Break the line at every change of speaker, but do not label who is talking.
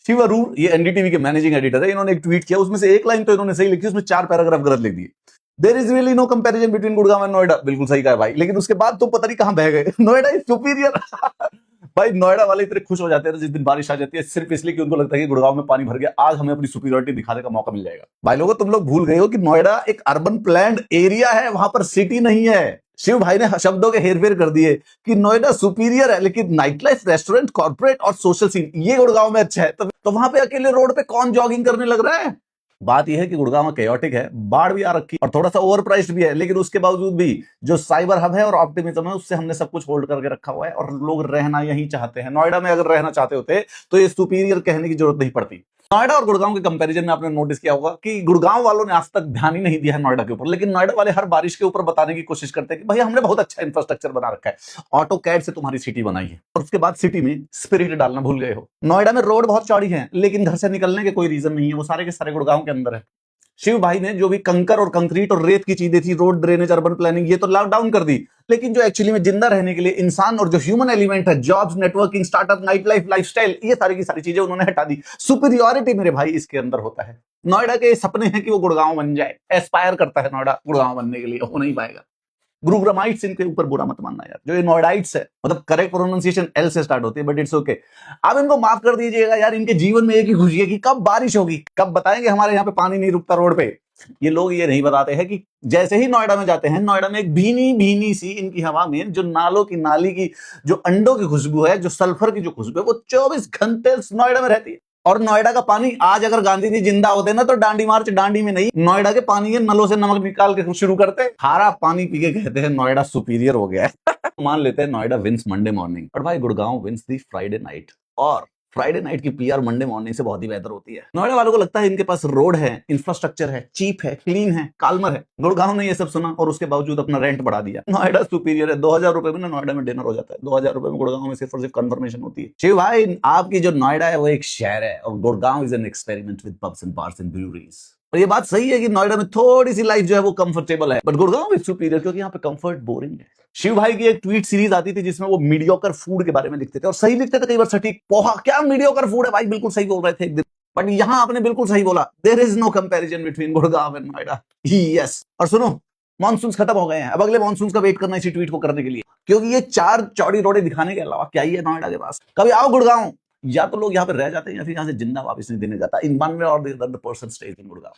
शिव अरूर ये एनडीटीवी के managing editor है, इन्होंने एक ट्वीट किया, उसमें से एक लाइन तो इन्होंने सही लिखी, उसमें 4 पैराग्राफ गलत लिख दिए। There is really no comparison between Gurgaon and Noida, बिल्कुल सही कहा भाई, लेकिन उसके बाद तुम पता नहीं कहां बह गए। Noida is superior. भाई नोएडा वाले इतने खुश हो जाते हैं जिस दिन बारिश आ जाती है, सिर्फ इसलिए कि उनको लगता है कि गुड़गांव में पानी भर गया, आज हमें अपनी सुपीरियरिटी दिखाने का मौका मिल जाएगा। भाई लोगों, तुम लोग भूल गए हो कि नोएडा एक अर्बन प्लान्ड एरिया है, वहां पर सिटी नहीं है। शिव भाई ने शब्दों के हेरफेर कर दिए कि नोएडा सुपीरियर है, लेकिन नाइट लाइफ, रेस्टोरेंट, कॉर्पोरेट और सोशल सीन ये गुड़गांव में अच्छा है। तो वहां पे अकेले रोड पे कौन जॉगिंग करने लग रहा है? बात यह है कि गुड़गांव में केयोटिक है, बाढ़ भी आ रखी और थोड़ा सा ओवर प्राइस्ड भी है, लेकिन उसके बावजूद भी जो साइबर हब है और ऑप्टिमिज्म है, उससे हमने सब कुछ होल्ड करके रखा हुआ है और लोग रहना यहीं चाहते हैं। नोएडा में अगर रहना चाहते होते तो ये सुपीरियर कहने की जरूरत नहीं पड़ती। नोएडा और गुड़गांव के कंपैरिजन में आपने नोटिस किया होगा कि गुड़गांव वालों ने आज तक ध्यान ही नहीं दिया है नोएडा के ऊपर, लेकिन नोएडा वाले हर बारिश के ऊपर बताने की कोशिश करते हैं कि भैया हमने बहुत अच्छा इंफ्रास्ट्रक्चर बना रखा है, ऑटो कैड से तुम्हारी सिटी बनाई है, और उसके बाद सिटी में स्पिरिट डालना भूल गए हो। नोएडा में रोड बहुत चौड़ी है, लेकिन घर से निकलने के कोई रीजन नहीं है, वो सारे के सारे गुड़गांव के अंदर है। शिव भाई ने जो भी कंकर और कंक्रीट और रेत की चीजें थी, रोड, ड्रेनेज, अर्बन प्लानिंग, ये तो लॉकडाउन कर दी, लेकिन जो एक्चुअली में जिंदा रहने के लिए इंसान और जो ह्यूमन एलिमेंट है, jobs, networking, startup, night life, lifestyle, ये सारी की सारी चीजें उन्होंने हटा दी। सुपीरियरिटी मेरे भाई इसके अंदर होता है। नोएडा के सपने हैं कि वो गुड़गांव बन जाए, एस्पायर करता है नोएडा गुड़गांव बनने के लिए, हो नहीं पाएगा। गुरुग्रामाइट्स इनके ऊपर बुरा मत मानना यार, जो ये नोएडाइट्स है, मतलब करेक्ट प्रोनाउंसिएशन एल से स्टार्ट होती है, बट इट्स ओके। आप इनको माफ कर दीजिएगा यार, इनके जीवन में एक ही खुशी है कि कब बारिश होगी, कब बताएंगे हमारे यहाँ पे पानी नहीं रुकता रोड पे। ये लोग ये नहीं बताते हैं कि जैसे ही नोएडा में जाते हैं, नोएडा में एक भीनी भीनी सी इनकी हवा में जो नालों की नाली की जो अंडों की खुशबू है, जो सल्फर की जो खुशबू है, वो 24 घंटे नोएडा में रहती है। और नोएडा का पानी, आज अगर गांधी जी जिंदा होते ना तो डांडी मार्च दांडी में नहीं, नोएडा के पानी के नलों से नमक निकाल के शुरू करते। खारा पानी पी के कहते हैं नोएडा सुपीरियर हो गया है। मान लेते हैं नोएडा विंस मंडे मॉर्निंग, और भाई गुड़गांव विंस दी फ्राइडे नाइट, और फ्राइडे नाइट की पीआर मंडे मॉर्निंग से बहुत ही बेहतर होती है। नोएडा वालों को लगता है इनके पास रोड है, इंफ्रास्ट्रक्चर है, चीप है, क्लीन है, काल्मर है। गुड़गांव ने ये सब सुना और उसके बावजूद अपना रेंट बढ़ा दिया। नोएडा सुपीरियर है, 2000 रुपए में ना नोएडा में डिनर हो जाता है, 2000 रुपए में गुड़गांव में सिर्फ और सिर्फ कन्फर्मेशन होती है। शिव भाई, आपकी जो नोएडा है वो एक शहर है और Gurgaon is an experiment with pubs and bars and breweries. और ये बात सही है कि नोएडा में थोड़ी सी लाइफ जो है वो कंफर्टेबल है, बट गुड़गांव इज सुपीरियर क्योंकि यहाँ पे कंफर्ट बोरिंग है। शिव भाई की एक ट्वीट सीरीज आती थी जिसमें वो मीडियोकर फूड के बारे में लिखते थे, और सही लिखते थे, कई बार सटीक। पोहा क्या मीडियोकर फूड है भाई, बिल्कुल सही बोल रहे थे एक दिन। बट यहाँ आपने बिल्कुल सही बोला, there is no comparison between Gurgaon and Noida. Yes, और सुनो, मानसून खत्म हो गए हैं, अब अगले मानसून का वेट करना इसी ट्वीट को करने के लिए, क्योंकि ये 4 चौड़ी रोडे दिखाने के अलावा क्या ही है नोएडा के पास। कभी आओ गुड़गांव, या तो लोग यहाँ पे रह जाते हैं या फिर यहाँ से जिंदा वापस नहीं देने जाता। इन 1 way or the other the person stays in Gurgaon.